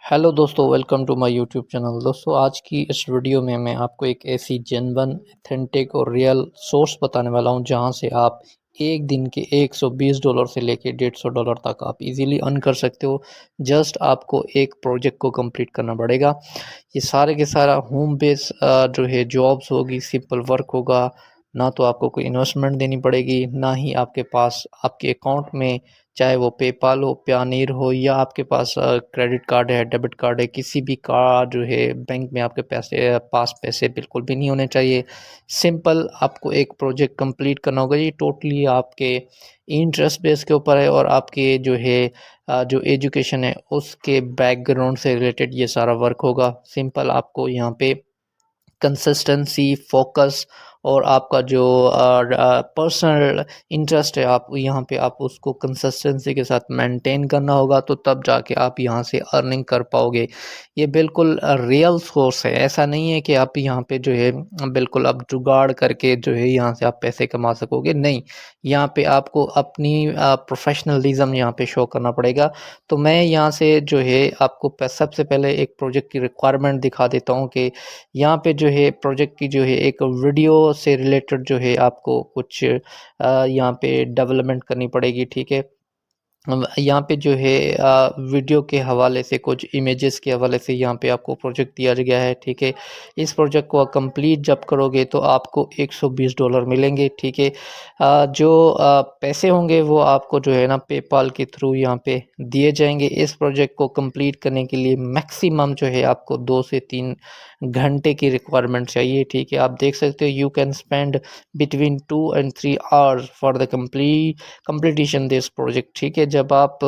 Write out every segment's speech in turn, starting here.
Hello दोस्तों, welcome to my YouTube channel. दोस्तों, आज की इस वीडियो में मैं आपको एक ऐसी जेन्युइन, ऑथेंटिक और रियल सोर्स बताने वाला हूं जहां से आप एक दिन के $120 से लेके $150 तक आप इजीली अर्न कर सकते हो। जस्ट आपको एक प्रोजेक्ट को कंप्लीट करना पड़ेगा। ये सारे के सारा होम बेस जो है जॉब्स होगी, सिंपल वर्क होगा। ना तो आपको कोई इन्वेस्टमेंट देनी पड़ेगी, ना ही आपके पास आपके अकाउंट में, चाहे वो पेपाल हो, प्यानीर हो, या आपके पास क्रेडिट कार्ड है, डेबिट कार्ड है, किसी भी कार्ड जो है बैंक में आपके पास पैसे बिल्कुल भी नहीं होने चाहिए। सिंपल आपको एक प्रोजेक्ट कंप्लीट करना होगा। ये टोटली आपके इंटरेस्ट बेस के ऊपर है और आपके जो है जो एजुकेशन है उसके बैकग्राउंड से रिलेटेड ये सारा वर्क होगा। सिंपल आपको यहाँ पे कंसिस्टेंसी, फोकस और आपका जो पर्सनल इंटरेस्ट है, आप यहाँ पे आप उसको कंसिस्टेंसी के साथ मेंटेन करना होगा, तो तब जाके आप यहाँ से अर्निंग कर पाओगे। ये बिल्कुल रियल सोर्स है। ऐसा नहीं है कि आप यहाँ पे जो है बिल्कुल आप जुगाड़ करके जो है यहाँ से आप पैसे कमा सकोगे। नहीं, यहाँ पे आपको अपनी प्रोफेशनलिज्म यहाँ पे शो करना पड़ेगा। तो मैं यहाँ से जो है आपको सबसे पहले एक प्रोजेक्ट की रिक्वायरमेंट दिखा देता हूँ कि यहाँ पे जो है प्रोजेक्ट की जो है एक वीडियो से रिलेटेड जो है आपको कुछ यहाँ पे डेवलपमेंट करनी पड़ेगी। ठीक है, यहाँ पे जो है वीडियो के हवाले से, कुछ इमेजेस के हवाले से यहाँ पे आपको प्रोजेक्ट दिया गया है। ठीक है, इस प्रोजेक्ट को कंप्लीट जब करोगे तो आपको $120 मिलेंगे। ठीक है, जो पैसे होंगे वो आपको जो है ना पेपाल के थ्रू यहाँ पे दिए जाएंगे। इस प्रोजेक्ट को कंप्लीट करने के लिए मैक्सिमम जो है आपको 2 से 3 घंटे की रिक्वायरमेंट चाहिए। ठीक है, आप देख सकते हो you can spend between 2 and 3 hours for the completion this project. ठीक है, जब आप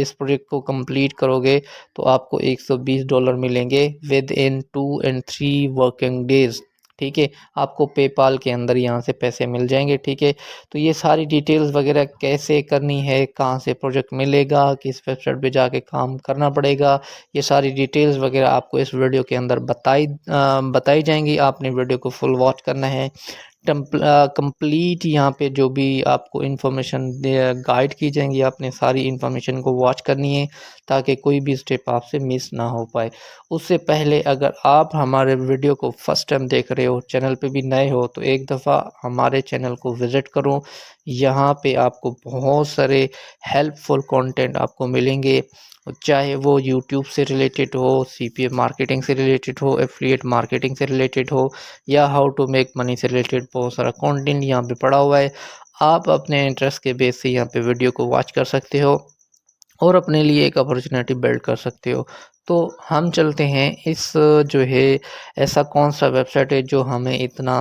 इस प्रोजेक्ट को कंप्लीट करोगे तो आपको $120 मिलेंगे with in 2 and 3 working days. ठीक है, आपको पेपाल के अंदर यहाँ से पैसे मिल जाएंगे। ठीक है, तो ये सारी डिटेल्स वगैरह कैसे करनी है, कहाँ से प्रोजेक्ट मिलेगा, किस वेबसाइट पे जाके काम करना पड़ेगा, ये सारी डिटेल्स वगैरह आपको इस वीडियो के अंदर बताई जाएंगी। आपने वीडियो को फुल वॉच करना है। कंप्लीट यहाँ पे जो भी आपको इन्फॉर्मेशन गाइड की जाएंगी, आपने सारी इन्फॉर्मेशन को वॉच करनी है ताकि कोई भी स्टेप आपसे मिस ना हो पाए। उससे पहले अगर आप हमारे वीडियो को फर्स्ट टाइम देख रहे हो, चैनल पे भी नए हो, तो एक दफ़ा हमारे चैनल को विज़िट करो। यहाँ पे आपको बहुत सारे हेल्पफुल कंटेंट आपको मिलेंगे, चाहे वो यूट्यूब से रिलेटेड हो, सीपीएम मार्केटिंग से रिलेटेड हो, एफिलिएट मार्केटिंग से रिलेटेड हो, या हाउ टू मेक मनी से रिलेटेड बहुत सारा कंटेंट यहाँ पे पड़ा हुआ है। आप अपने इंटरेस्ट के बेस से यहाँ पे वीडियो को वॉच कर सकते हो और अपने लिए एक अपॉर्चुनिटी बिल्ड कर सकते हो। तो हम चलते हैं इस जो है ऐसा कौन सा वेबसाइट है जो हमें इतना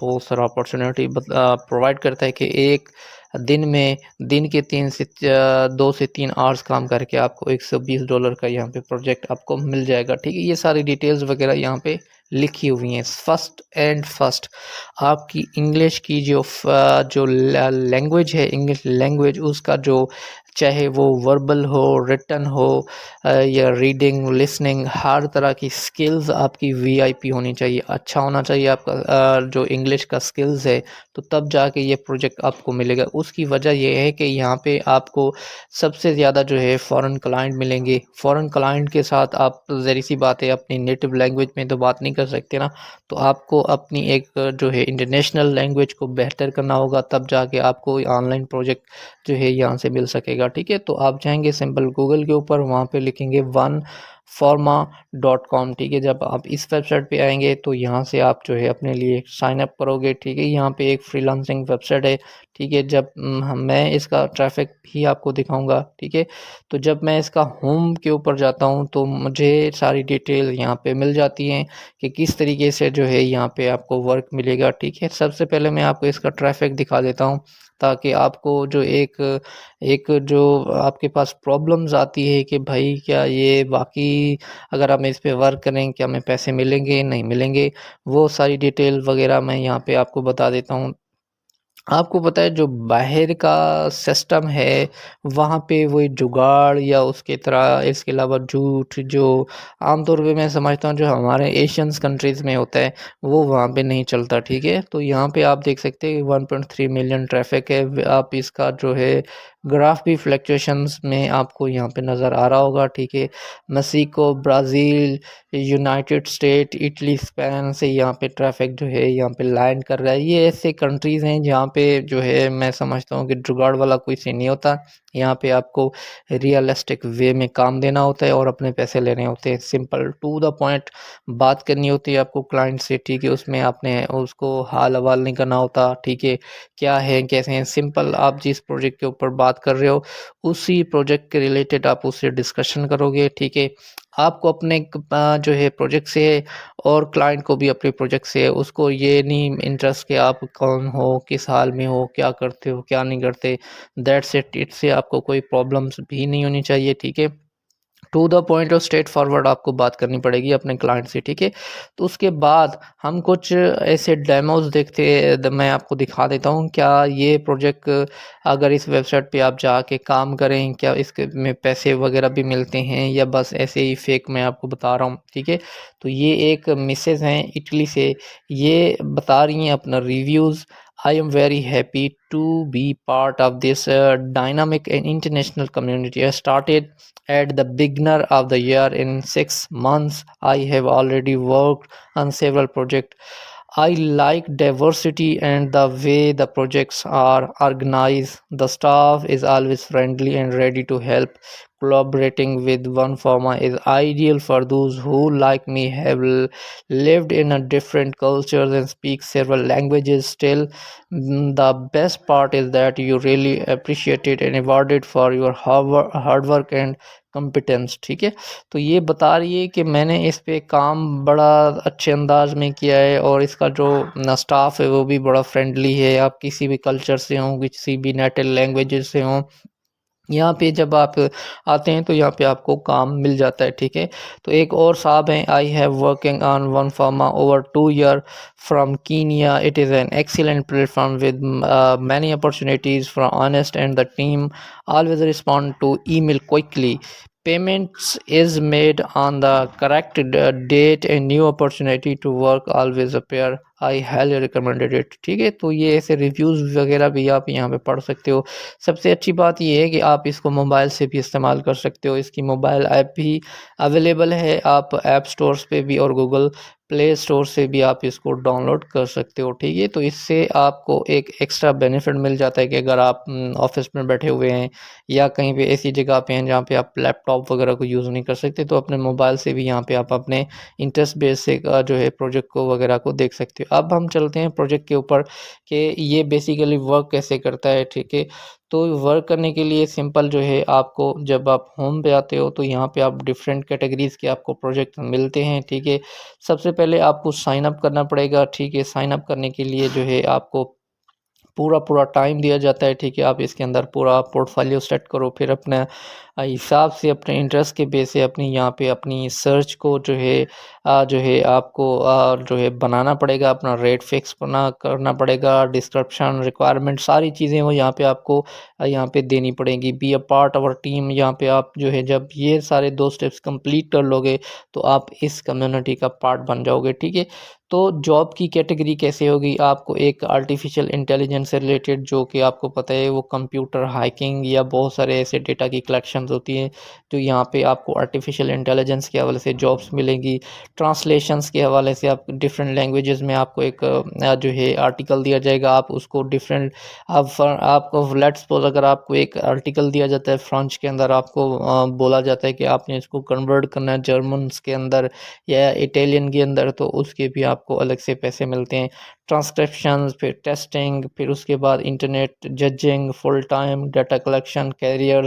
बहुत सारा अपॉर्चुनिटी प्रोवाइड करता है कि एक दिन में, दिन के 2 से 3 आवर्स काम करके आपको $120 का यहाँ पे प्रोजेक्ट आपको मिल जाएगा। ठीक है, ये सारी डिटेल्स वगैरह यहाँ पे लिखी हुई हैं। फर्स्ट आपकी इंग्लिश की जो लैंग्वेज है, इंग्लिश लैंग्वेज, उसका जो चाहे वो वर्बल हो, रिटन हो, या रीडिंग, लिसनिंग, हर तरह की स्किल्स आपकी वीआईपी होनी चाहिए। अच्छा होना चाहिए आपका जो इंग्लिश का स्किल्स है, तो तब जाके ये प्रोजेक्ट आपको मिलेगा। उसकी वजह ये है कि यहाँ पे आपको सबसे ज़्यादा जो है फ़ॉरेन क्लाइंट मिलेंगे। फ़ॉरेन क्लाइंट के साथ आप, ज़ाहिर सी बात है, अपनी नेटिव लैंग्वेज में तो बात नहीं कर सकते ना, तो आपको अपनी एक जो है इंटरनेशनल लैंग्वेज को बेहतर करना होगा, तब जाके आपको ऑनलाइन प्रोजेक्ट जो है यहाँ से मिल सकेगा। ठीक है, तो आप जाएंगे सिंपल गूगल के ऊपर, वहाँ पे लिखेंगे oneforma.com। ठीक है, जब आप इस वेबसाइट पे आएंगे तो यहाँ से आप जो है अपने लिए साइन अप करोगे। ठीक है, यहाँ पे एक फ्रीलांसिंग वेबसाइट है। ठीक है, जब मैं इसका ट्रैफिक भी आपको दिखाऊंगा। ठीक है, तो जब मैं इसका होम के ऊपर जाता हूँ तो मुझे सारी डिटेल यहाँ पे मिल जाती हैं कि किस तरीके से जो है यहाँ पे आपको वर्क मिलेगा। ठीक है, सबसे पहले मैं आपको इसका ट्रैफिक दिखा देता हूँ ताकि आपको जो एक एक जो आपके पास प्रॉब्लम्स आती है कि भाई क्या ये वाकई अगर हम इस पे वर्क करें क्या हमें पैसे मिलेंगे, नहीं मिलेंगे, वो सारी डिटेल वगैरह मैं यहाँ पे आपको बता देता हूँ। आपको पता है जो बाहर का सिस्टम है वहाँ पे वही जुगाड़ या उसकी तरह, इसके अलावा झूठ जो आमतौर पे मैं समझता हूँ जो हमारे एशियंस कंट्रीज़ में होता है वो वहाँ पे नहीं चलता। ठीक है, तो यहाँ पे आप देख सकते हैं 1.3 मिलियन ट्रैफिक है। आप इसका जो है ग्राफ भी फ्लक्चुएशंस में आपको यहाँ पे नज़र आ रहा होगा, ठीक है। Mexico, Brazil, United state, Italy, Spain से यहाँ पे ट्रैफिक जो है यहाँ पे लैंड कर रहा है। ये ऐसे कंट्रीज़ हैं जहाँ पे जो है मैं समझता हूँ कि जुगाड़ वाला कोई सीन नहीं होता। यहाँ पे आपको रियलिस्टिक वे में काम देना होता है और अपने पैसे लेने होते हैं। सिंपल टू द पॉइंट बात करनी होती है आपको क्लाइंट से, ठीक है। उसमें आपने उसको हाल हवाल नहीं करना होता, ठीक है। क्या है, कैसे हैं, सिंपल आप जिस प्रोजेक्ट के ऊपर बात कर रहे हो उसी प्रोजेक्ट के रिलेटेड आप उससे डिस्कशन करोगे, ठीक है। आपको अपने जो है प्रोजेक्ट से और क्लाइंट को भी अपने प्रोजेक्ट से उसको ये नहीं इंटरेस्ट कि आप कौन हो, किस हाल में हो, क्या करते हो, क्या नहीं करते। That's it. इससे आपको कोई प्रॉब्लम्स भी नहीं होनी चाहिए, ठीक है। टू द पॉइंट और स्ट्रेट फॉरवर्ड आपको बात करनी पड़ेगी अपने क्लाइंट से, ठीक है। तो उसके बाद हम कुछ ऐसे डेमोज देखते, मैं आपको दिखा देता हूँ क्या ये प्रोजेक्ट अगर इस वेबसाइट पे आप जाके काम करें क्या इसके में पैसे वगैरह भी मिलते हैं या बस ऐसे ही फेक, मैं आपको बता रहा हूँ, ठीक है। तो ये एक मिसेज हैं इटली से, ये बता रही हैं अपना reviews. I am very happy to be part of this dynamic and international community. I started at the beginner of the year. In 6 months, I have already worked on several projects. I like diversity and the way the projects are organized. The staff is always friendly and ready to help. Collaborating with one firma is ideal for those who, like me, have lived in a different cultures and speak several languages. Still, the best part is that you really appreciate it and awarded for your hard work and competence, ठीक है। तो ये बता रही है कि मैंने इस पे काम बड़ा अच्छे अंदाज में किया है और इसका जो स्टाफ है वो भी बड़ा फ्रेंडली है। आप किसी भी कल्चर से हों, किसी भी नेटिव लैंग्वेजेस से हों, यहाँ पे जब आप आते हैं तो यहाँ पे आपको काम मिल जाता है, ठीक है। तो एक और साहब हैं, I have working on one pharma over 2 year from Kenya. It is an excellent platform with many opportunities from honest and the team always respond to email quickly. Payments is made on the correct date and new opportunity to work always appear. I highly recommended it, ठीक है। तो ये ऐसे reviews वगैरह भी आप यहाँ पे पढ़ सकते हो। सबसे अच्छी बात ये है कि आप इसको मोबाइल से भी इस्तेमाल कर सकते हो। इसकी मोबाइल ऐप भी अवेलेबल है, आप ऐप स्टोर्स पे भी और गूगल प्ले स्टोर से भी आप इसको डाउनलोड कर सकते हो, ठीक है। तो इससे आपको एक एक्स्ट्रा बेनिफिट मिल जाता है कि अगर आप ऑफिस में बैठे हुए हैं या कहीं पे ऐसी जगह पे हैं जहाँ पे आप लैपटॉप वगैरह को यूज़ नहीं कर सकते, तो अपने मोबाइल से भी यहाँ पे आप अपने इंटरेस्ट बेस से जो है प्रोजेक्ट को वगैरह को देख सकते हो। अब हम चलते हैं प्रोजेक्ट के ऊपर कि ये बेसिकली वर्क कैसे करता है, ठीक है। तो वर्क करने के लिए सिंपल जो है आपको जब आप होम पे आते हो तो यहाँ पे आप डिफरेंट कैटेगरीज़ के आपको प्रोजेक्ट मिलते हैं, ठीक है। सबसे पहले आपको साइन अप करना पड़ेगा, ठीक है। साइन अप करने के लिए जो है आपको पूरा टाइम दिया जाता है, ठीक है। आप इसके अंदर पूरा पोर्टफोलियो सेट करो, फिर अपने हिसाब से अपने इंटरेस्ट के बेस से अपनी यहाँ पे अपनी सर्च को जो है आपको जो है बनाना पड़ेगा। अपना रेट फिक्स करना पड़ेगा, डिस्क्रिप्शन, रिक्वायरमेंट, सारी चीज़ें वो यहाँ पे आपको यहाँ पे देनी पड़ेंगी। Be a part our team, यहाँ पे आप जो है जब ये सारे 2 स्टेप्स कंप्लीट कर लोगे तो आप इस कम्युनिटी का पार्ट बन जाओगे, ठीक है। तो जॉब की कैटेगरी कैसे होगी, आपको एक आर्टिफिशियल इंटेलिजेंस से रिलेटेड, जो कि आपको पता है वो कंप्यूटर हैकिंग या बहुत सारे ऐसे डेटा की कलेक्शंस होती हैं, तो यहाँ पे आपको आर्टिफिशियल इंटेलिजेंस के हवाले से जॉब्स मिलेंगी। ट्रांसलेशंस के हवाले से आप डिफरेंट लैंग्वेजेस में आपको एक जो है आर्टिकल दिया जाएगा, आप उसको डिफरेंट आपको लेट्स सपोज अगर आपको एक आर्टिकल दिया जाता है फ्रेंच के अंदर, आपको बोला जाता है कि आपने इसको कन्वर्ट करना है जर्मन्स के अंदर या इटालियन के अंदर, तो उसके भी आपको अलग से पैसे मिलते हैं। ट्रांसक्रिप्शंस, फिर टेस्टिंग, फिर उसके बाद internet judging, full time data collection, career.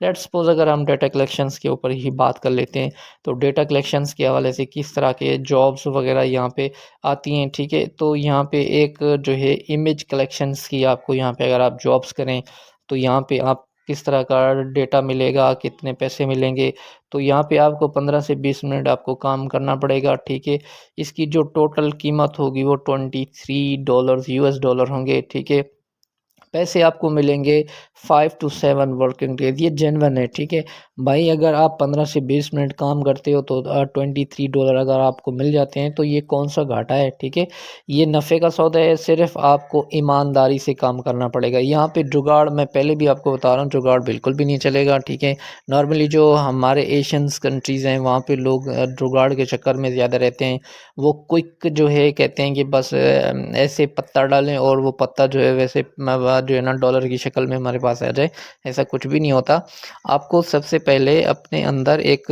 Let's suppose अगर हम डाटा कलेक्शंस के ऊपर ही बात कर लेते हैं, तो डेटा कलेक्शंस के हवाले से किस तरह के जॉब्स वगैरह यहाँ पे आती हैं, ठीक है। तो यहाँ पे एक जो है इमेज कलेक्शंस की आपको यहाँ पे अगर आप जॉब्स करें तो यहाँ पे आप किस तरह का डेटा मिलेगा, कितने पैसे मिलेंगे, तो यहाँ पे आपको 15 से 20 मिनट आपको काम करना पड़ेगा, ठीक है। इसकी जो टोटल कीमत होगी वो $23 US डॉलर होंगे, ठीक है। पैसे आपको मिलेंगे 5 टू 7 वर्किंग डेज। ये जेन्युइन है, ठीक है भाई। अगर आप 15 से 20 मिनट काम करते हो तो $23 अगर आपको मिल जाते हैं तो ये कौन सा घाटा है, ठीक है। ये नफ़े का सौदा है, सिर्फ आपको ईमानदारी से काम करना पड़ेगा। यहाँ पे जुगाड़, मैं पहले भी आपको बता रहा हूँ, जुगाड़ बिल्कुल भी नहीं चलेगा, ठीक है। नॉर्मली जो हमारे एशियंस कंट्रीज़ हैं वहाँ पे लोग जुगाड़ के चक्कर में ज़्यादा रहते हैं। वो क्विक जो है कहते हैं कि बस ऐसे पत्ता डालें और वो पत्ता जो है वैसे जो है ना डॉलर की शक्ल में हमारे पास आ जाए, ऐसा कुछ भी नहीं होता। आपको सबसे पहले अपने अंदर एक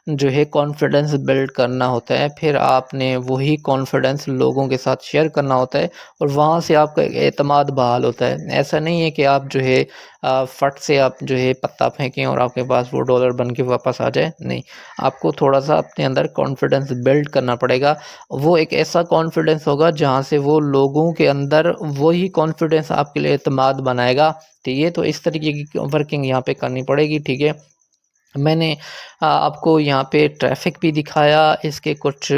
जो है कॉन्फिडेंस बिल्ड करना होता है, फिर आपने वही कॉन्फिडेंस लोगों के साथ शेयर करना होता है और वहाँ से आपका एक एतमाद बहाल होता है। ऐसा नहीं है कि आप जो है फट से आप जो है पत्ता फेंकें और आपके पास वो डॉलर बन के वापस आ जाए, नहीं। आपको थोड़ा सा अपने अंदर कॉन्फिडेंस बिल्ड करना पड़ेगा। वो एक ऐसा कॉन्फिडेंस होगा जहाँ से वो लोगों के अंदर वही कॉन्फिडेंस आपके लिए एतमाद बनाएगा, ठीक है। तो इस तरीके की वर्किंग यहाँ पे करनी पड़ेगी, ठीक है। मैंने आपको यहाँ पे ट्रैफ़िक भी दिखाया, इसके कुछ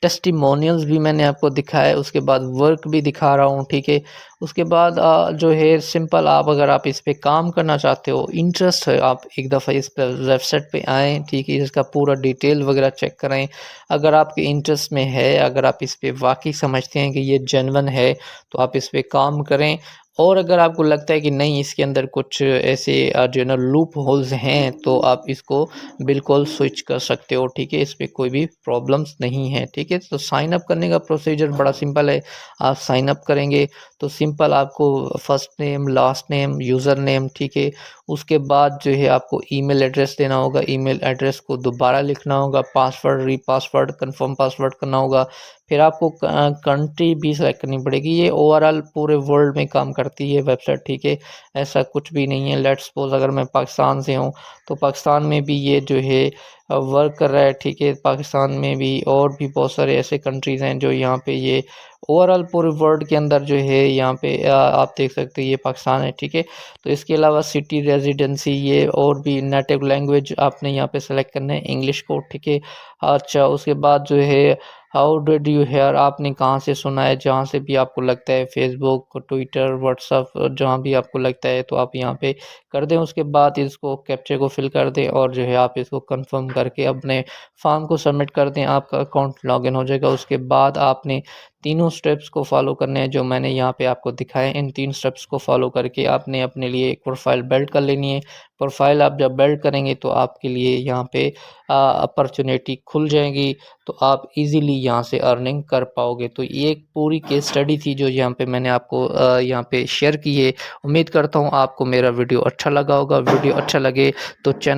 टेस्टिमोनियल्स भी मैंने आपको दिखाए, उसके बाद वर्क भी दिखा रहा हूँ, ठीक है। उसके बाद जो है सिंपल, आप अगर आप इस पे काम करना चाहते हो, इंटरेस्ट है, आप एक दफ़ा इस पे वेबसाइट पे आएँ, ठीक है, इसका पूरा डिटेल वगैरह चेक करें। अगर आपके इंटरेस्ट में है, अगर आप इस पे वाक़ई समझते हैं कि ये जेन्युइन है, तो आप इस पे काम करें। और अगर आपको लगता है कि नहीं, इसके अंदर कुछ ऐसे जो है ना लूप होल्स हैं, तो आप इसको बिल्कुल स्विच कर सकते हो, ठीक है। इसमें कोई भी प्रॉब्लम्स नहीं है, ठीक है। तो साइन अप करने का प्रोसीजर बड़ा सिंपल है। आप साइन अप करेंगे तो सिंपल आपको first name, last name, user name, ठीक है। उसके बाद जो है आपको ईमेल एड्रेस देना होगा, ईमेल एड्रेस को दोबारा लिखना होगा, पासवर्ड, रीपासवर्ड, कंफर्म पासवर्ड करना होगा। फिर आपको कंट्री भी सेलेक्ट करनी पड़ेगी। ये ओवरऑल पूरे वर्ल्ड में काम करती है वेबसाइट, ठीक है। ऐसा कुछ भी नहीं है। लेट्स सपोज़ अगर मैं पाकिस्तान से हूँ तो पाकिस्तान में भी ये जो है वर्क कर रहा है, ठीक है। पाकिस्तान में भी और भी बहुत सारे ऐसे कंट्रीज़ हैं जो यहाँ पे ये ओवरऑल पूरे वर्ल्ड के अंदर जो है यहाँ पे आप देख सकते हैं ये पाकिस्तान है, ठीक है। तो इसके अलावा सिटी रेजिडेंसी, ये और भी नेटिव लैंग्वेज आपने यहाँ पे सेलेक्ट करना है, इंग्लिश को, ठीक है। अच्छा, उसके बाद जो है हाउ डिड यू हेयर, आपने कहाँ से सुना है, जहाँ से भी आपको लगता है, फेसबुक, ट्विटर, व्हाट्सअप, जहाँ भी आपको लगता है तो आप यहाँ पे कर दें। उसके बाद इसको कैप्चे को फिल कर दें और जो है आप इसको कंफर्म करके अपने फॉर्म को सबमिट कर दें, आपका अकाउंट लॉगिन हो जाएगा। उसके बाद आपने तीनों स्टेप्स को फॉलो करने हैं जो मैंने यहाँ पे आपको दिखाए। इन 3 स्टेप्स को फॉलो करके आपने अपने लिए एक प्रोफाइल बिल्ड कर लेनी है। प्रोफाइल आप जब बिल्ड करेंगे तो आपके लिए यहाँ पे अपॉर्चुनिटी खुल जाएगी, तो आप इजीली यहाँ से अर्निंग कर पाओगे। तो ये एक पूरी केस स्टडी थी जो यहाँ पे मैंने आपको यहाँ पे शेयर की है। उम्मीद करता हूँ आपको मेरा वीडियो अच्छा लगा होगा। वीडियो अच्छा लगे तो चैनल